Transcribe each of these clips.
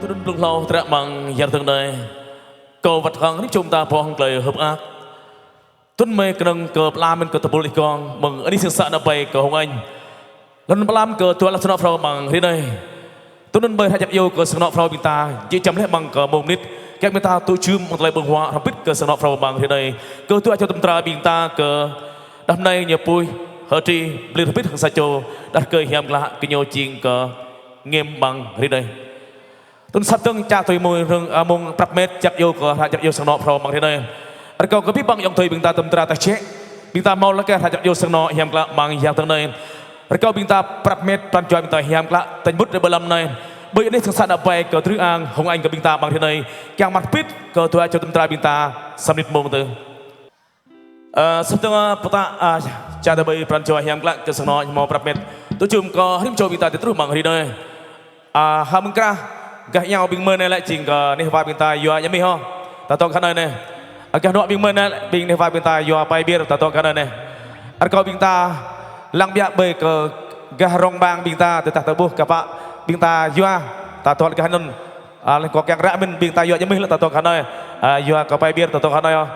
tôi đừng lung lâu trả bằng giờ thường này cầu vật hằng giúp chúng ta phong lời hợp ác tuân mê cần cờ la mình cờ tập boli con mừng anh đi sinh sản ở bay cờ hồng anh lần lam cờ tua là sân phao bằng thế này tôi nên bơi hai chập yêu cờ sân phao bình ta chỉ chấm hết bằng cờ mồm nít các người ta tôi chüm một lời bừng hoa làm bít cờ sân phao bằng thế này cờ tua cho tâm tra bình ta cờ đêm nay nhà pui hở tri liên bít hàng sa châu đặt cờ hiểm lạ cái nhau chiên cờ nghiêm bằng thế này tuần sắp tương cha tôi mùi rừng mông prap mét chặt yêu cờ hai chập yêu sân phao bằng thế này anh cậu có biết bằng dòng thời bình ta tâm tra ta chết bình ta mau là cái hai chập yêu sân hiểm lạ bằng hiểm thế này kau binta pratmet plan joy binta hiam kla tan bút để balam này bởi ini sesat apa ke thứ ang hong anh ke binta bằng thế này yang mat pit ke tua cho tentara binta samnit mong tu setengah peta cara bay plan joy hiam kla ke sono mau pratmet tu chum ko him joy binta terus bằng thế này ham kra gah nhau bing men lại ching ke ni va binta yo yami ho ta to kan này gah no bing men bing ni va binta yo pai bir ta to kan này kau binta lang biak bay ke garong bang binta tetap tebuh kapak binta yua tato kanan lengkok yang ramen binta yua jemih lah tato kanan yua kapai biar tato kanan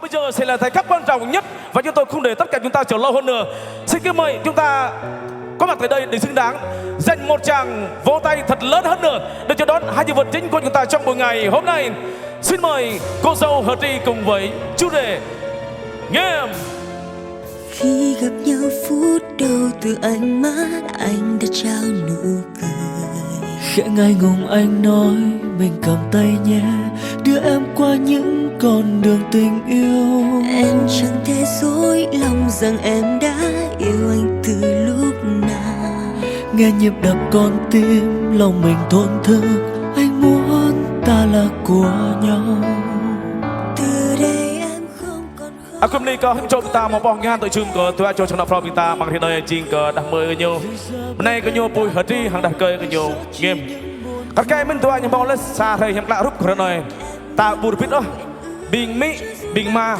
bây giờ sẽ là thời khắc quan trọng nhất và chúng tôi không để tất cả chúng ta chờ lâu hơn nữa. Xin kính mời chúng ta có mặt tại đây để xứng đáng dành một tràng vỗ tay thật lớn hơn nữa để chào đón hai nhân vật chính của chúng ta trong buổi ngày hôm nay. Xin mời cô dâu Hờ Tri cùng với chủ đề Nghiêm. Khi gặp nhau phút đầu từ ánh mắt anh đã trao nụ cười. Khẽ ngại ngùng anh nói mình cầm tay nhé, đưa em qua những con đường tình yêu. Em chẳng thể dối lòng rằng em đã yêu anh từ lúc nào. Nghe nhịp đập con tim lòng mình thổn thức, anh muốn ta là của nhau. Từ đây em không còn khó. Hôm nay có hứng trộm ta một bóng ngang tự trưng của tôi cho trong đọc ta bằng hiện nay chính có đặc mời nhiều. Hôm nay có nhiều bùi Hờ Tri hàng đặc cười có nhiều Nghiêm. Các cái mình tôi những bóng lên xa thầy hiểm lạ rút của này. Ta bùi biết đó. Bình Mỹ, Bình Ma.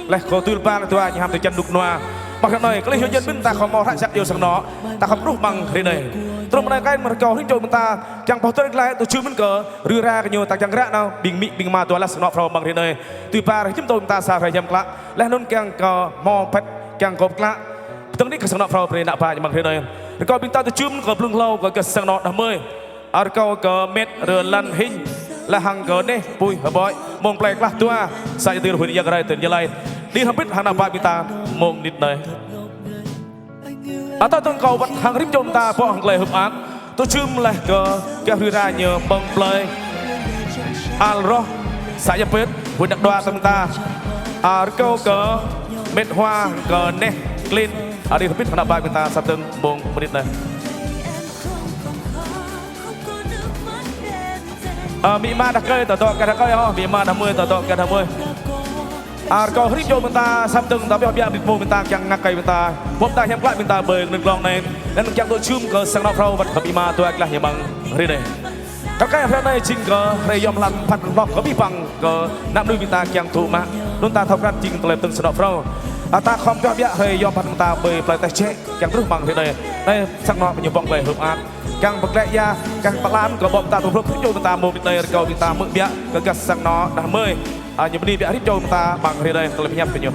Lại có tôi ba là tôi những hàm từ chân đục noa. Bằng hiện nay có lý hướng dân mình ta không mò hại sắc yêu sang nó. Ta không rút bằng thế này. Tôi hôm nay cái mà cầu hứng trộm ta chẳng bảo tôi lại tôi chưa mình cờ rưa ra cái nhiều ta chẳng rã nào. Bình Mỹ, Bình Ma tôi là sang nó from bằng thế này. Tôi ba chúng tôi ta xa thầy hiểm lạ. Lại nôn càng cờ mò phép càng cộp lạ. Từng đi cái sang nó from bên nạ ba bằng thế này. Coi bình ta tôi chưa mình cờ lưng lâu cái sang nó đam mê. Ở câu cờ mét rửa lăn hình là hàng cờ nè bùi hả bói mong plek lah tua saya từ hồi giờ cái tiền lai đi không biết hàng nào bạn ta mong nít này ở tại từng cầu vẫn hàng rít chôm ta bỏ hàng lệ hợp án tôi chum là cờ kéo ra nhờ bông play alro saya pet hồi đặc đoa tâm ta ở câu cờ mét hoa cờ nè clean ở đi không biết hàng nào bạn ta sắp từng mong nít này. Mỹ Ma đặc cây tờ tọ cái đặc cây ho Mỹ Ma 50 tờ tọ cái 50 câu hít vô mình ta sắp từng ta biết biết mồm mình ta chẳng ngắc cây mình ta bom ta nhắm lại mình ta bơi đừng lòng này nên chẳng tôi chum cờ sang nọ phao vật hợp Mỹ Ma tôi là nhà bằng đây này các cái hôm nay chính cờ đây yom lăn phật lọc có bị bằng cờ nằm đuôi mình ta chẳng thụ mà luôn ta thọc ra chính tờ từng sang nọ phao ta không biết biết hay yom phật mình ta bơi phải tay chết chẳng rút bằng thế này đây sang nọ nhiều vòng lời hợp an càng bậc lẽ ya càng bậc lan có bom ta thuộc lúc chúng ta một đây cầu chúng ta mượn bịa cái gạt sang nó đã mơi nhiều đi bịa hết chúng ta bằng thế đây tôi nhập nhiều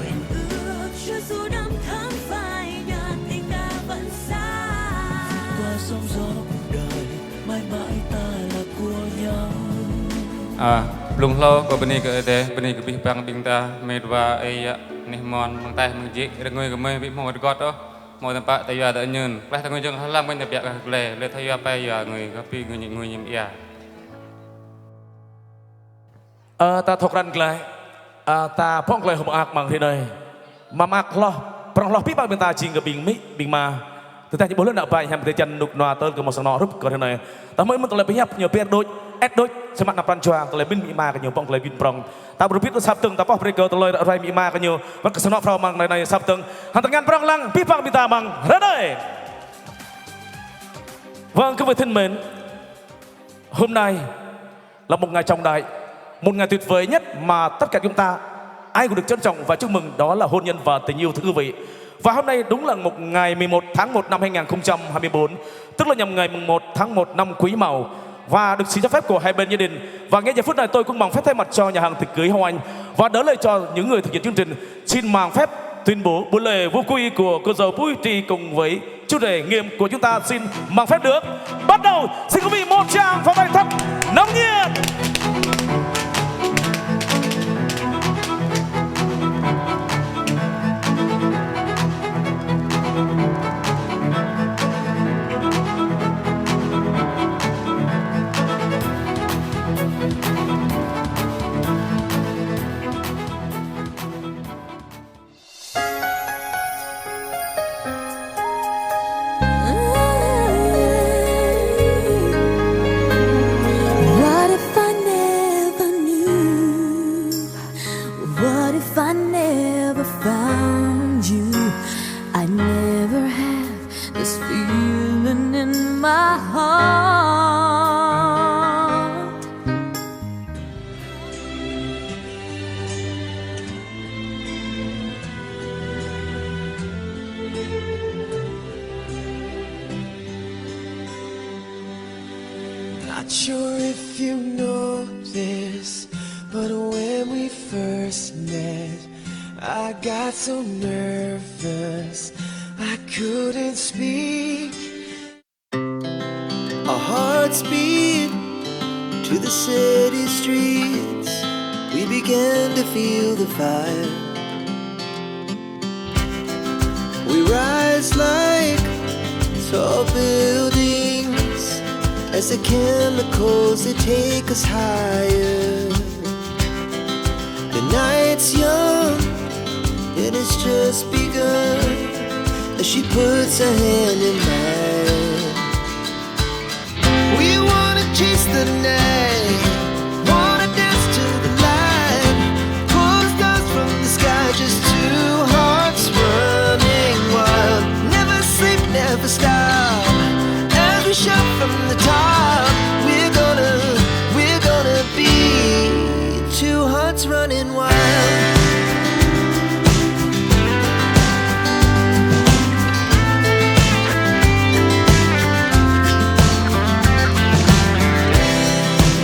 lùng lâu có bên này cái bị băng bình ta mệt và ấy nè mòn bằng tay mình chỉ được người của mình bị một gọt đó một tầm bạ tại giờ đã nhường lại thằng người dân hắn làm bên nhập lệ lệ thay giờ bây giờ người có pi người nhìn ia ta thuộc răn lại ta phong lại hồng ác bằng thế này mà ác lo bằng lo biết bao bên ta chỉ cái bình Mỹ bình Ma từ ta chỉ bốn lần nào bài hàm từ chân nục nòa tên của một sang nọ rút còn thế này ta mới muốn tụi lại bị hấp nhiều pet đôi ép đôi xem mặt nạp pan choang tụi lại bên Mỹ Ma cái nhiều phong lại bin prong ta buru biết nó sắp từng ta bóc breaker tụi lại rai Mỹ Ma cái nhiều vẫn cái sang nọ from bằng này sắp từng hàng tầng ngàn prong lăng biết bằng ta bằng thế đây vâng các vị thân mến hôm nay là một ngày trọng đại một ngày tuyệt vời nhất mà tất cả chúng ta ai cũng được trân trọng và chúc mừng đó là hôn nhân và tình yêu thưa quý vị. Và hôm nay đúng là một ngày 11 tháng 1 năm 2024, tức là nhằm ngày 1 tháng 1 năm Quý Mão và được sự cho phép của hai bên gia đình. Và ngay giờ phút này tôi cũng mong phép thay mặt cho nhà hàng tiệc cưới Hồng Anh và đỡ lời cho những người thực hiện chương trình xin mang phép tuyên bố buổi lễ vô quy của cô dâu Bùi Tri cùng với chủ đề Nghiêm của chúng ta xin mang phép được bắt đầu. Xin quý vị một tràng pháo tay thật nóng nhiệt. Not sure if you know this, but when we first met, I got so nervous I couldn't speak. Our hearts beat to the city streets. We began to feel the fire. We rise like tall buildings as the chemicals they take us higher. The night's young and it's just begun as she puts her hand in mine. We wanna chase the night, wanna dance to the light, pull stars from the sky, just two hearts running wild. Never sleep, never stop, as we shout from the top. We're gonna be two hearts running wild.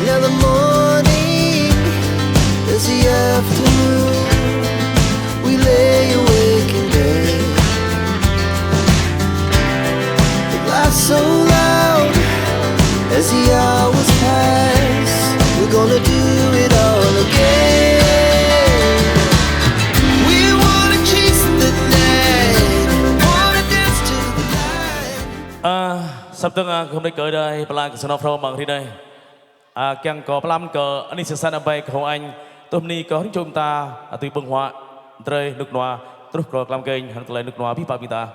Now the morning is the afternoon. We lay awake in bed. The laughs so loud as the hours pass. We're gonna do it all again. We wanna chase the night, wanna dance to the light. Sắp tới hôm nay cởi đây, bà Lan sẽ nói pro bằng thế đây. Càng có làm cờ anh sẽ sang bay của anh. Tôi hôm nay có chúng ta từ bưng hoa, trời nước noa, terus kalau kelam keng, hàng tây nước noa pi kita.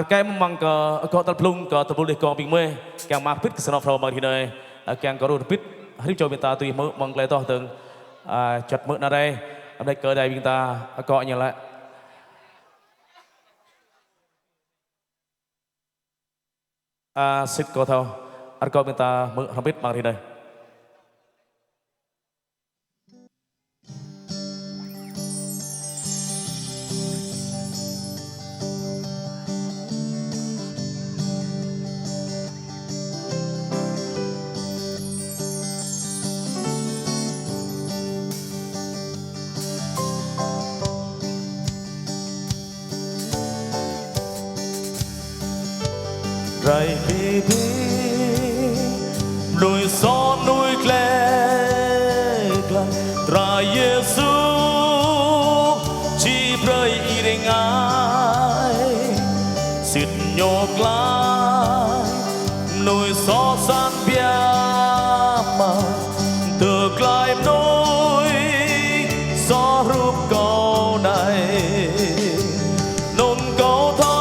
Cái memang có tập lung có tập bule có bình mê, càng mang pít cái sản phẩm bằng thế này, càng có đồ pít. Hari cho kita tùy mơ mong lại to từng chặt mỡ na đây, hôm nay cởi đây chúng ta có như lại. Sit có thâu, ăn có chúng ta mỡ không biết bằng thế này. Rai baby, nuôi gió nuôi kle, tra Giêsu chỉ bơi đi ngay, xịt nhô lại, nuôi gió san bia mà từ lại nuôi gió rụp câu này, nôn câu thơ.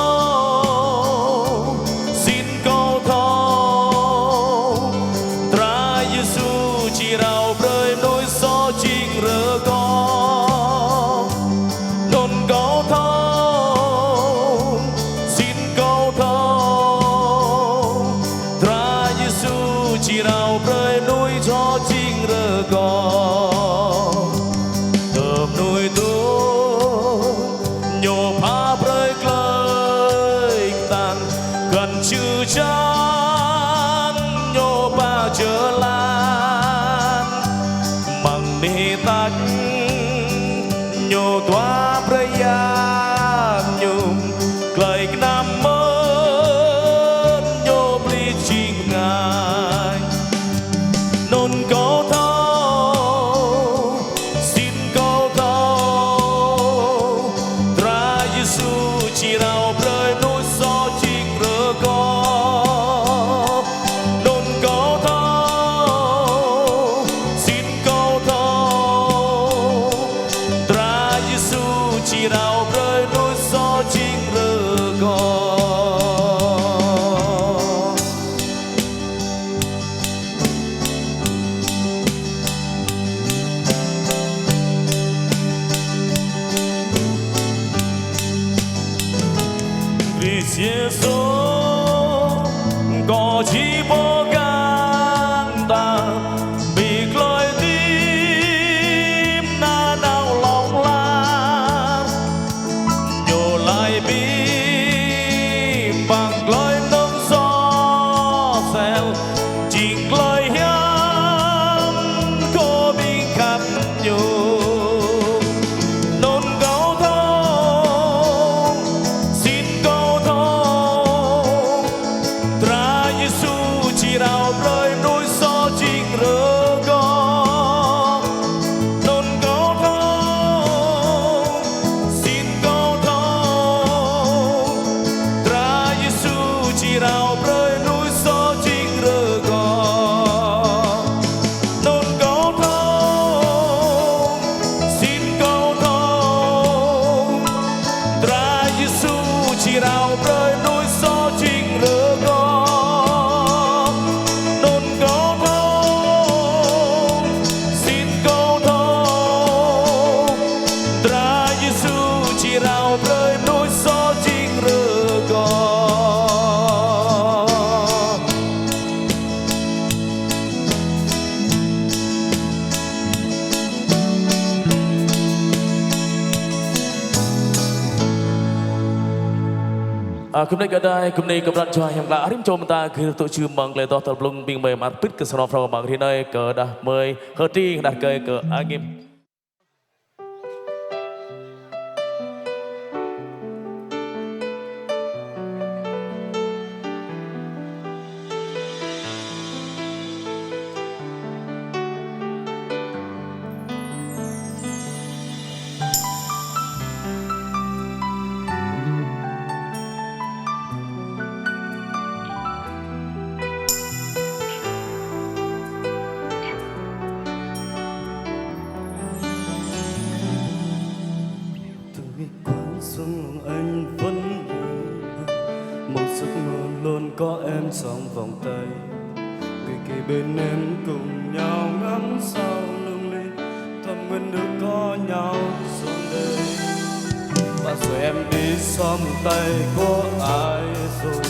Chan nhô ba trở lan bằng mi tắc nhô toa praya nhung lời nam mơ nhô bli chim ngài nôn câu thâu xin câu thâu tra Giêsu chỉ nào rơi núi gió chiếc rơ con. Giêsu có chỉ bỏ gan ta bị lối tim na nào lòng lan nhô lại bim bằng lối nông gió xel chỉ lối hiếm có bình khắp nhung nôn gấu Hôm nay hôm nay cầm đạn cho em là arim cho ta khi tụi chưa mong lời to tập lung bình bề mặt pít cái sòng phao bằng thì nơi cờ đã mời hơ tri đặt cây cờ anh em. Anh vẫn một giấc mơ luôn có em trong vòng tay, người kề bên em cùng nhau ngắm sao lung linh, thầm nguyện được có nhau rồi đây. Và rồi em đi xóm tay của ai rồi,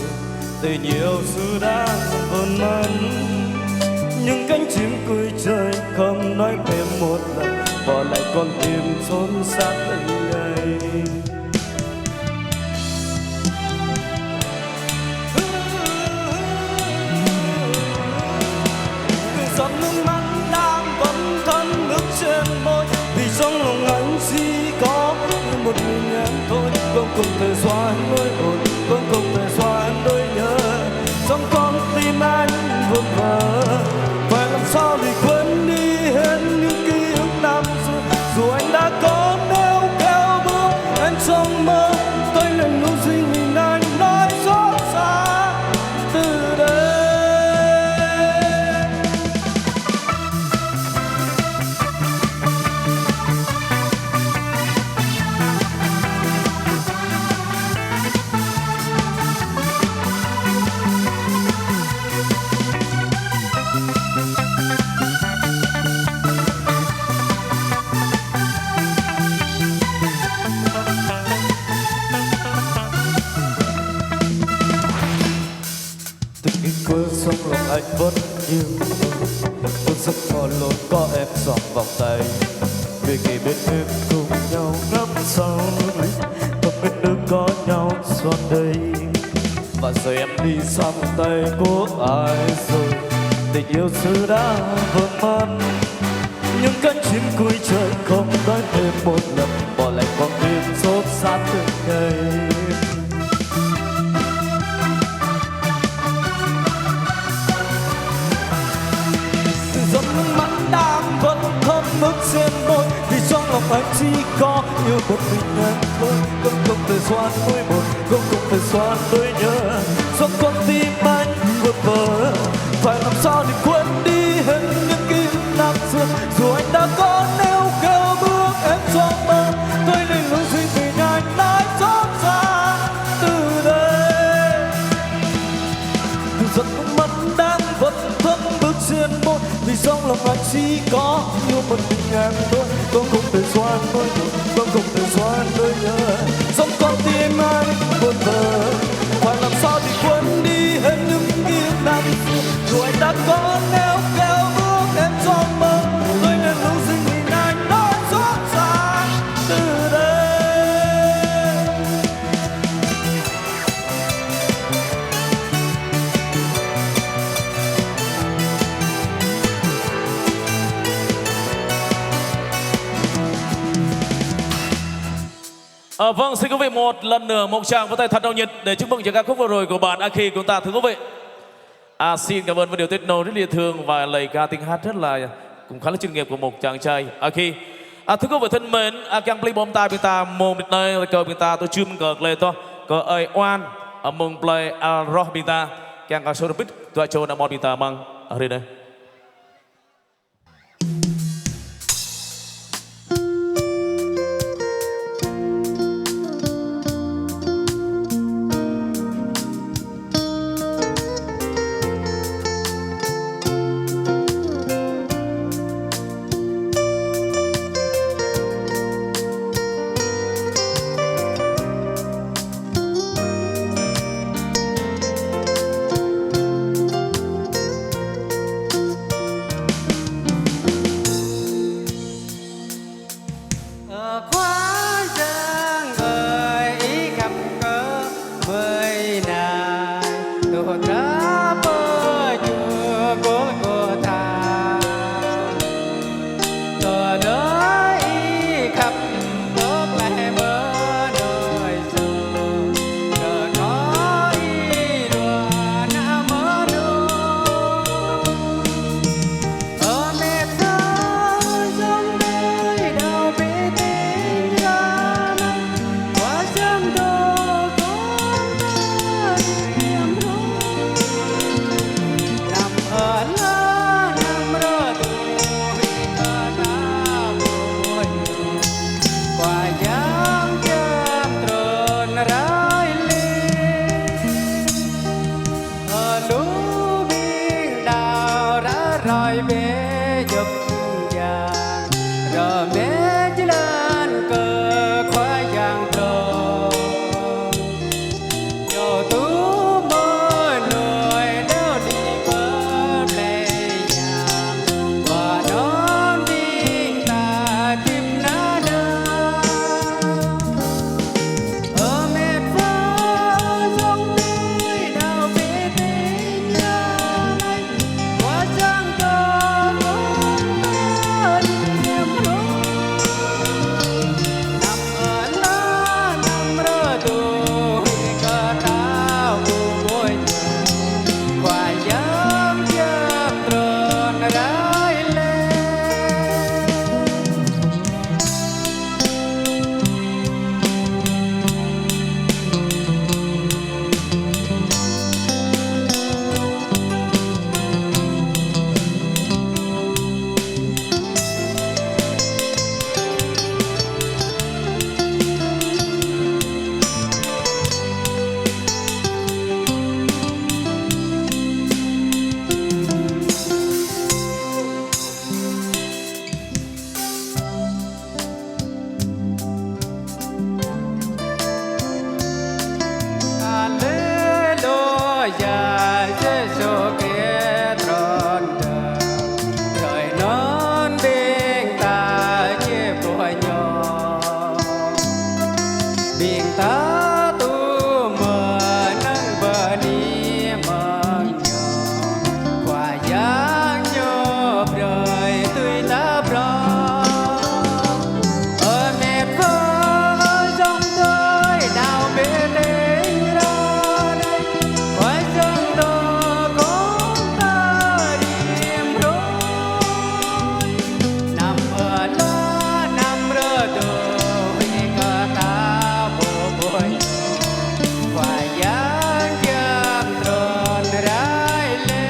tình yêu xưa đã vờn mất. Những cánh chim cười trời không nói thêm một lần, bỏ lại con tim trốn sát từng ngày. Giọt nước mắt đang vẫn thấm ướt trên môi, vì trong lòng anh chỉ có một mình em thôi. Không cùng thời gian nỗi buồn, không cùng thời gian nỗi nhớ, trong con tim anh vương vờ. Phải làm sao để quên đi hết những ký ức năm xưa, dù anh đã có nêu kéo bước em trong mơ. Tôi lần lúc suy nghĩ anh nói xót xa từ đây. Trong lòng anh vẫn yêu một giấc mơ luôn có em trong vòng tay, về kề bên em cùng nhau ngắm sao lung linh, thầm bên nước có nhau suốt đây. Và rồi em đi xa vòng tay của ai rồi, tình yêu xưa đã vỡ mất. Những cánh chim cuối trời không nói thêm một lần, bỏ lại con tim xót xa từng ngày. Giọt nước mắt đang vẫn thấm ướt trên môi, vì trong lòng anh chỉ có yêu một mình em thôi. Không thể xoan nỗi buồn, không thể xoan nỗi nhớ, trong con tim anh vượt vờ. Phải làm sao để quên đi hết những ký ức năm xưa, dù anh đã có nêu kéo bước em trong mơ. Tôi nên luôn suy nghĩ anh nói xót xa từ đây. Giọt nước mắt đang vẫn thấm ướt trên môi, vì trong lòng anh chỉ có yêu một mình em thôi. Con không thể xoan nỗi buồn, con không thể xoan nỗi nhớ, trong con tim anh buồn vờ. Phải làm sao để quên đi hết những ký ức năm xưa, dù anh đã có nêu kéo bước em trong mơ. Tôi nên luôn suy nghĩ anh nói xót xa từ đây. Vâng, xin quý vị một lần nữa một tràng vỗ tay thật nồng nhiệt để chúc mừng cho ca khúc vừa rồi của bạn Aki của ta, thưa quý vị. Xin cảm ơn với điều tiết nối rất liệt thương và lời ca tiếng hát rất là cũng khá là chuyên nghiệp của một chàng trai Aki. Thưa quý vị thân mến, càng play bom ta bên ta mồm bên nơi cờ bên ta tôi chưa cờ lên to cờ ơi oan mông play rock bên ta càng có số được biết tôi cho nó một bên ta mang ở đây đây. biển ta tu mờ nâng bờ đi mờ nhỏ qua giang nhộp đời tươi lá bờ ở mẹ vỡ dòng đời nào bên đây ra đây qua giang đó có ta điểm rồi nằm ở lá nằm rơ đồ vì ngờ ta bộ bồi qua giang giang tròn rải lên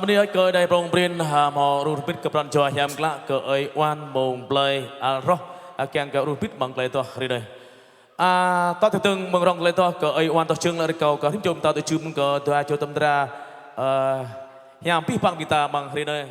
Bên đây cơ đây prong prin hà mò rupit ke pran joa yam kla ke oi wan mong play roh kyang ke rupit bang play to ri đây ta thực từng mong rong play to ke oi wan to chương la kau ka thim chom ta to chum ke to cho tâm ra yam pi pang bita bang ri đây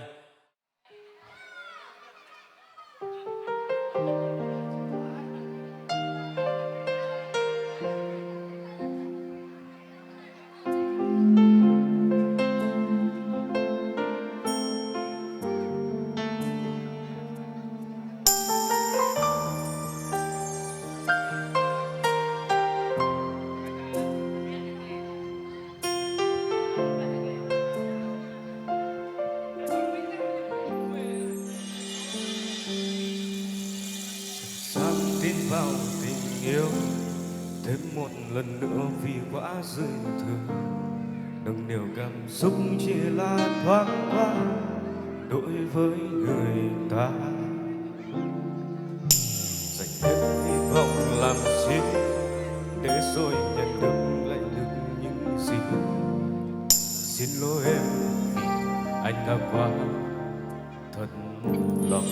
dám tin vào tình yêu thêm một lần nữa vì quá dư thừa nâng niu cảm xúc chỉ là thoáng qua đối với người ta dành hết hy vọng làm chi để rồi nhận được lại được những gì xin lỗi em vì anh đã quá thật lòng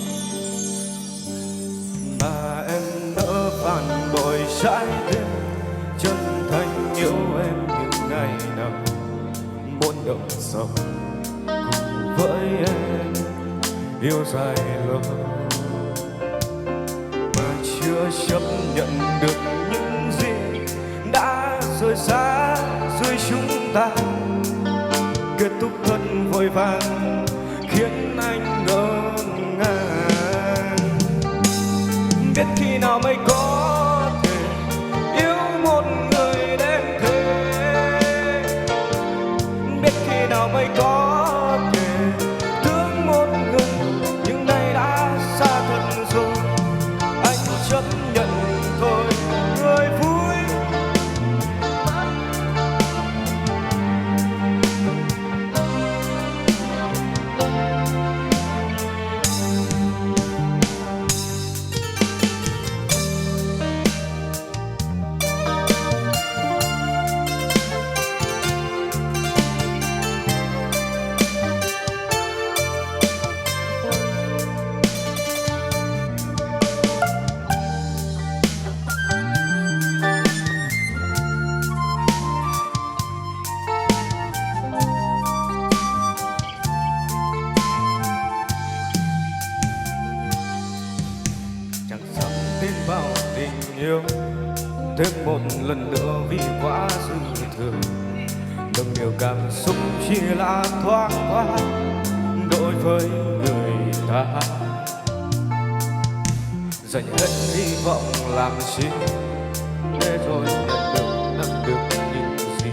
mà em nỡ phản bội trái tim chân thành yêu em những ngày nào muốn động sầu cùng với em yêu dài lâu mà chưa chấp nhận được những gì đã rời xa dưới chúng ta kết thúc thật vội vàng khiến anh ngỡ ngàng biết khi nào mới có thể yêu một người đến thế biết khi nào mới có thể thương một người nhưng nay đã xa thật rồi anh chấp nhận thôi người vui vào tình yêu thêm một lần nữa vì quá dư thừa nâng niu cảm xúc chỉ là thoáng qua đối với người ta dành hết hy vọng làm chi để rồi nhận được những gì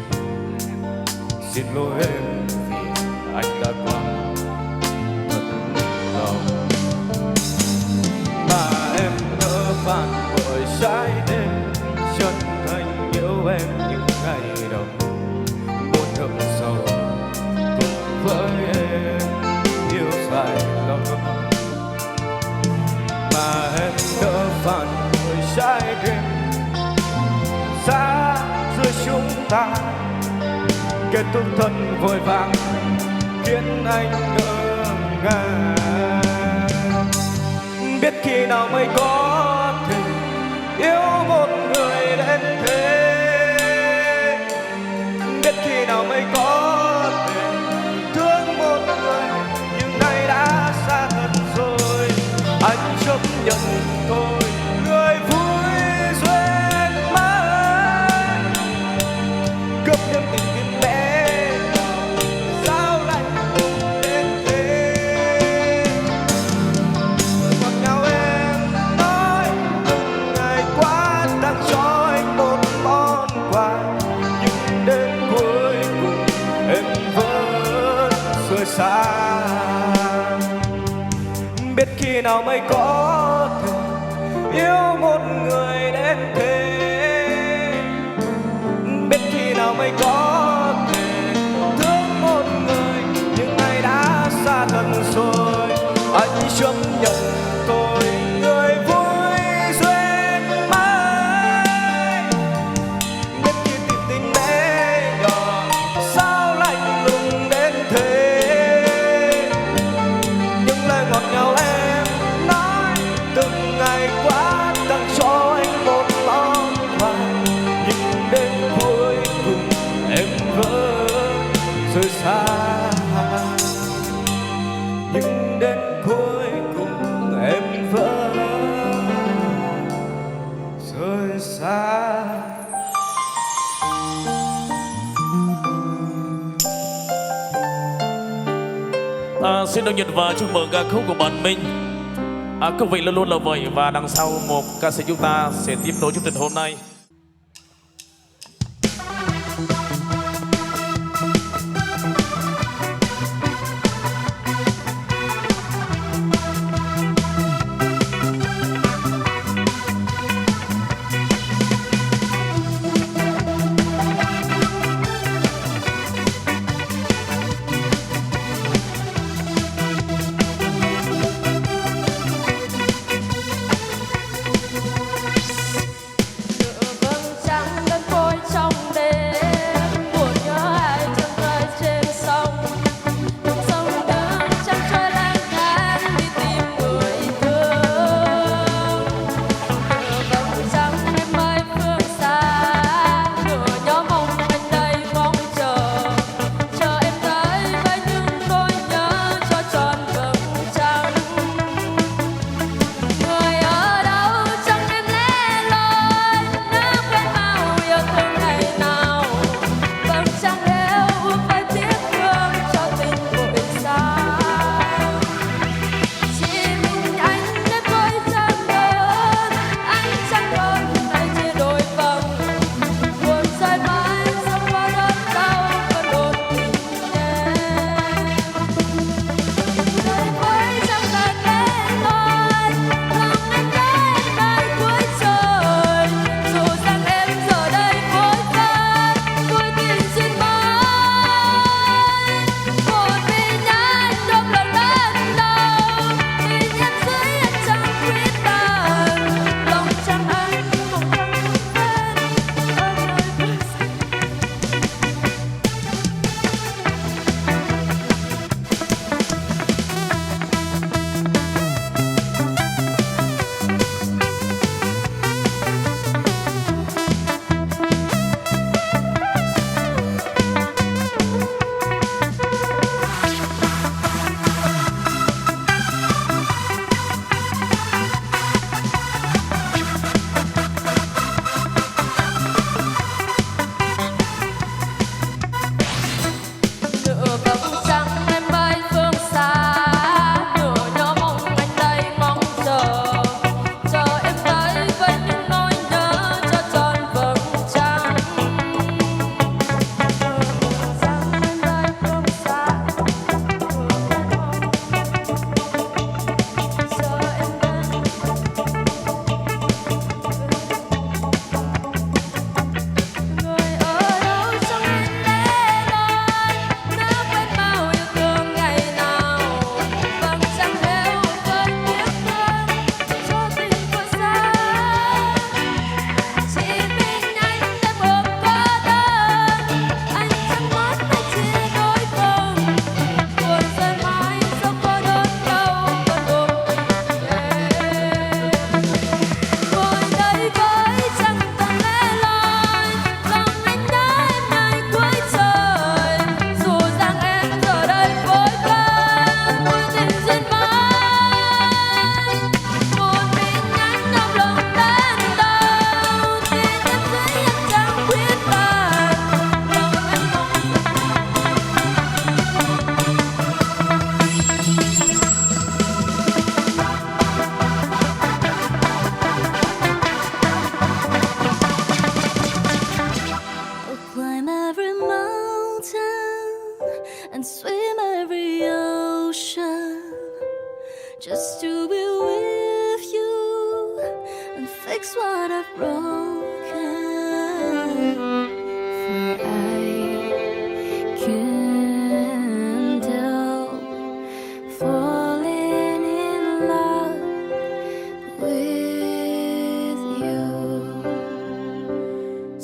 xin lỗi em vì anh đã quá thật lòng mà em nỡ phản bội trái tim chân thành yêu em những ngày đầu muốn thầm sâu cùng với em yêu dài lâu mà em nỡ phản bội trái tim xa giữa chúng ta kết thúc thật vội vàng khiến anh ngỡ ngàng biết khi nào mới có thể yêu một người đến thế biết khi nào mới có thể thương một người nhưng nay đã xa thật rồi anh chấp nhận thôi người vui duyên nào mới có thể yêu một người đến thế, biết khi nào mới có thể thương một người nhưng nay đã xa thật rồi. Anh chấp nhận tôi người vui duyên mới, biết khi tìm tình bé nhỏ sao lạnh lùng đến thế. Những lời ngọt ngào em nói từng ngày qua tặng cho anh một món quà, nhưng đến cuối cùng em vẫn rời xa. Nhưng đến cuối cùng em vẫn rời xa. Xin được nhận và chúc mừng ca khúc của bạn Minh. Quý vị luôn luôn là vậy, và đằng sau một ca sĩ chúng ta sẽ tiếp nối chương trình hôm nay.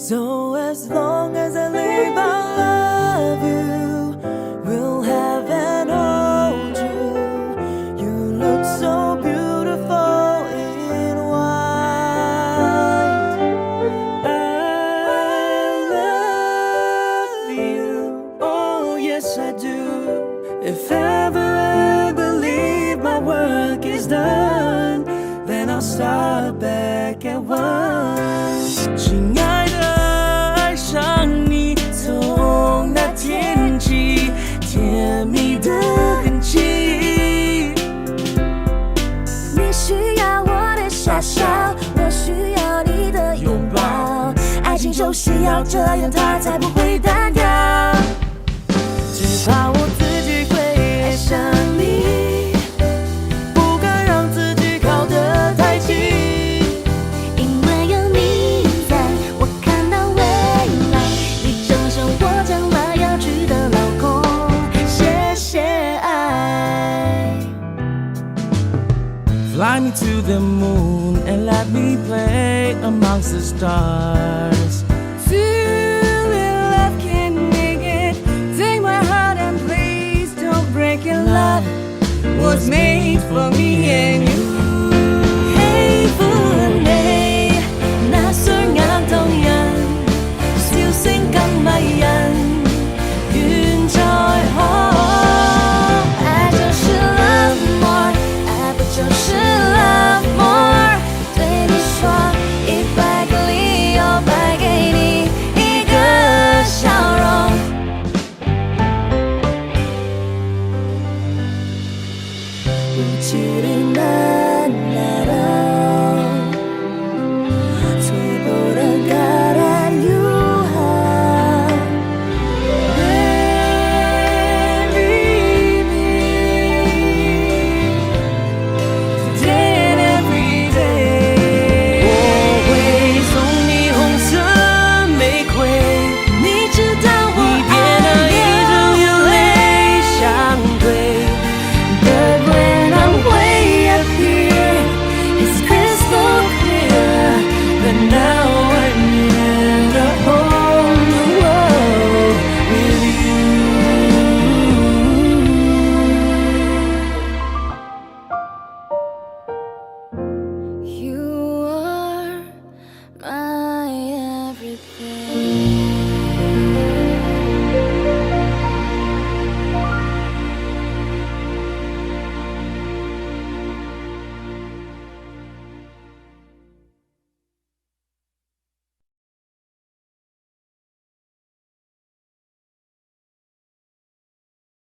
So as long as I live, I'll love you. Will have and hold you. You look so beautiful in white. I love you. Oh yes, I do. If ever I believe my work is done, then I'll start back at one. 亲爱的，爱上你，从那天起，甜蜜的痕迹。你需要我的傻笑，我需要你的拥抱。爱情就是要这样，它才不会单调。只怕我自己会爱上你，不敢让自己靠得太近。因为有你在，我看到未来，你正是我将来要娶的老公。谢谢爱。 Fly me to the moon and let me play amongst the stars. Till love can make it. Take my heart and please don't break it. Love was made for me and you. Hey, phương này, na soi ngang thông nhân, siêu sinh căng mây nhân, duyên trôi hoa. 爱就是 love more， 爱不就是 love more？ 对你说100个理由，摆给你一个笑容。无期的难难。 You are my everything.